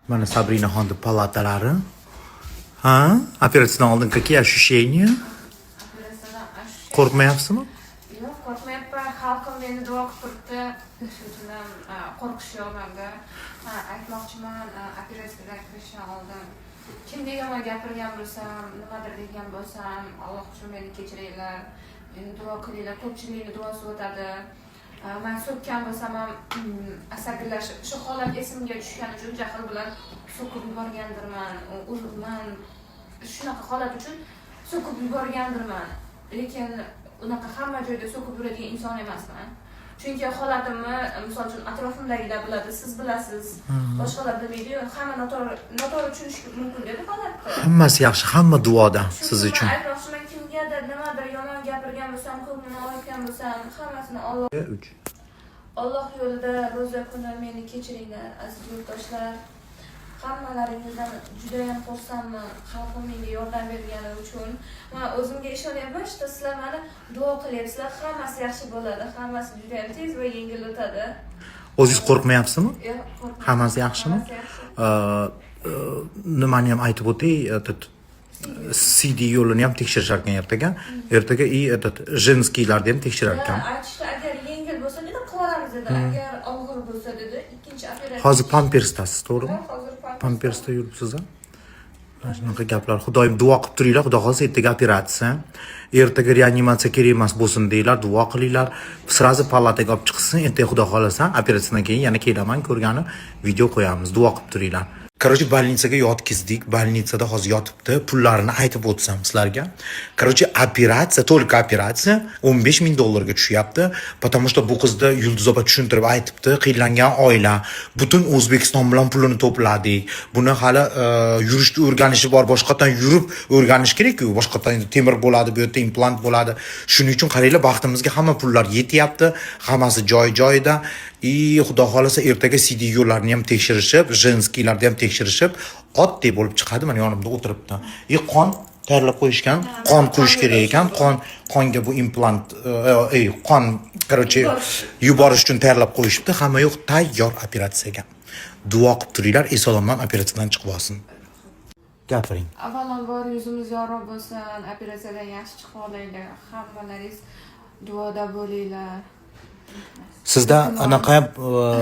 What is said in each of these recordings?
Mana Sabrina Xonni palatalari. Ha? Operatsiyadan oldin какие ощущения? Qo'rqmayapsizmi? Yo'q, qo'rqmayapman. Xalqim meni duo qilib turibdi. Shundan qo'rqish yo'q menda. Aytmoqchiman, operatsiyadan kirishdan oldin kimga yomon gapirgan bo'lsam, nimadir degan bo'lsam, Alloh uchun meni kechiringlar. Meni duo qilinglar. Ko'pchilikning duosi o'tadi. Men so'kkan bo'lsam ham asablashib, shu holat esimga tushgani uchun jahl bilan so'kib yuborgandirman. Man shunaqa holat uchun so'kib yuborgandirman. Lekin unaqa hamma joyda so'kib yuradigan inson emasman. Chunki holatimni, misol uchun atrofimdagilar biladi, siz bilasiz, boshqalar bilmaydi. Hamma noto'g'ri tushunishi mumkin edi holatni. Hammasi yaxshi, hamma duoda siz uchun. Aytmoqchiman, kimgadir nimadir yomon gapirgan bo'lsam, ko'nglini olgan bo'lsam, hammasini Alloh yo'lida ro'za kuni meni kechiringlar, aziz yurtdoshlar. Hammalaringizdan juda ham xursandman, xalqim menga yordam bergani uchun. Men o'zimga ishonyapman, sizlar meni duo qilyapsizlar, hammasi yaxshi bo'ladi, hammasi juda ham tez va yengil o'tadi. O'zingiz qo'rqmayapsizmi? Yo'q, qo'rqmayman. Hammasi yaxshimi? Nimani ham aytib o'tay, CD yo'lini ham tekshirishar ekan ertaga. Ertaga женскийlarni ham tekshirar ekan. Aytishdi, agar yengil bo'lsa dedi, qilaramiz dedi. Agar og'ir bo'lsa dedi, ikkinchi operatsiya. Hozir pampersdasiz, to'g'rimi? Pampersda yuribsiz-a? Shunaqa gaplar. Xudoyim duo qilib turinglar, xudo xolsa ertaga operatsiya. Ertaga reanimatsiya kerak emas bo'lsin deylar, duo qilinglar. Srazi palataga olib chiqsin, ertaga xudo xolasa operatsiyadan keyin yana kelaman, ko'rgani video qo'yamiz. Duo qilib turinglar. Короче, больницаga yotkizdik. Больницада hozir yotibdi. Pullarini aytib o'tsam sizlarga. Короче, operatsiya, только operatsiya $15,000 tushyapti. Потому что bu qizni Yulduz opa tushuntirib aytibdi. Qiynlangan oila, butun O'zbekiston bilan pulini to'pladik. Buni hali yurishni o'rganishi bor, boshqatdan yurib o'rganish kerak-ku. Boshqatdan temir bo'ladi, bu yerda implant bo'ladi. Shuning uchun qaranglar, baxtimizga hamma pullar yetyapti. Hammasi joy-joyida. Xudo xolasa ertaga CD yo'llarni ham tekshirishib, женскийlarni ham tekshirishib, oddiy bo'lib chiqadi. Mana yonimda o'tiribdi. Qon tayyorlab qo'yishgan, qon quyish kerak ekan. Qonga bu implant, qon, короче, yuborish uchun tayyorlab qo'yishibdi. Hamma yo'q, tayyor operatsiyaga. Duo qilib turinglar, eson-omon operatsiyadan chiqib olsin. Gapiring. Avvalambor yuzimiz yorug' bo'lsin, operatsiyadan yaxshi chiqib olaylik. Hammalaringiz duoda bo'linglar. Sizda anaqa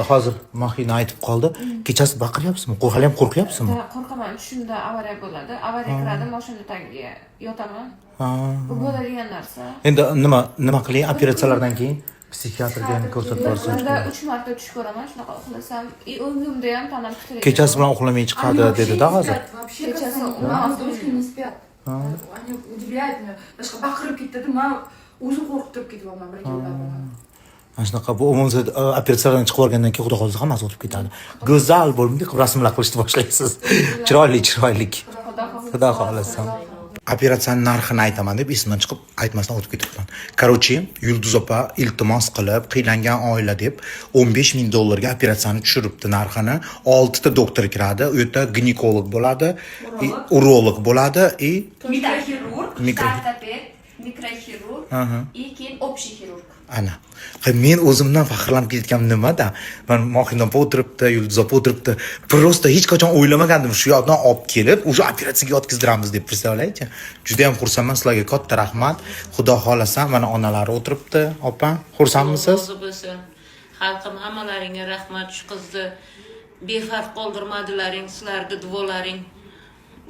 hozir Mahina aytib qoldi. Kechasi baqiryapsizmi? Hali ham qo'rqyapsizmi? Qo'rqaman, tushimda avariya bo'ladi. Avariya kiradi, mashina tagiga yotaman. Bu bo'ladigan narsa. Endi nima qiling operatsiyalardan keyin psixiatrga ham ko'rsatib borsiz. Kunda 3 marta tush ko'raman, shunaqa uxlasam, o'ngimda ham tanam titraydi. Kechasi bilan uxlamay chiqadi dedi-da hozir. Kechasi не спят. Они удивляют меня. Даже baqirib ketdi, men o'zim qo'rqib ketyapman birinchidan. Mana shunaqa bu umuman operatsiyadan chiqib olgandan keyin xudo xolasa hammasi o'tib ketadi. Go'zal bo'lib rasmlar qilishni boshlaysiz. Chiroyli. Xudo xolasa. Operatsiyaning narxini aytaman deb esimdan chiqib aytmasdan o'tib ketibman. Короче, Yulduz opa iltimos qilib, qiynlangan oila deb $15,000 ga operatsiyani tushiribdi narxini. 6 ta doktor kiradi. U yerda ginekolog bo'ladi, urolog bo'ladi, mikroxirurg, keyin общий xirurg. Ana. Men o'zimdan faxrlanib ketganim nimada? Men Mohina opa o'tiribdi, Yulduz opa o'tiribdi. Просто hech qachon o'ylamagandim shu yoqdan olib kelib, o'sha operatsiyaga yotkizdiramiz deb, представляете? Juda ham xursandman, sizlarga katta rahmat. Xudo xolasa, mana onalari o'tiribdi, opa. Xursandmisiz? Xalqim hammalaringga rahmat, shu qizni befarq qoldirmadilaring, sizlarga duolaring.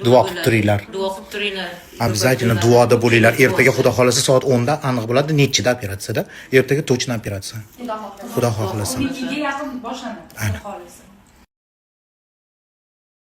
Duo qilib turinglar. Duo qilib turinglar. Обязательно duoda bo'linglar. Ertaga xudo xolasa soat 10 da aniq bo'ladi nechida operatsiyada. Ertaga точно operatsiya. Xudo xolasa. 12 ga yaqin boshlanadi. Xudo xolasa.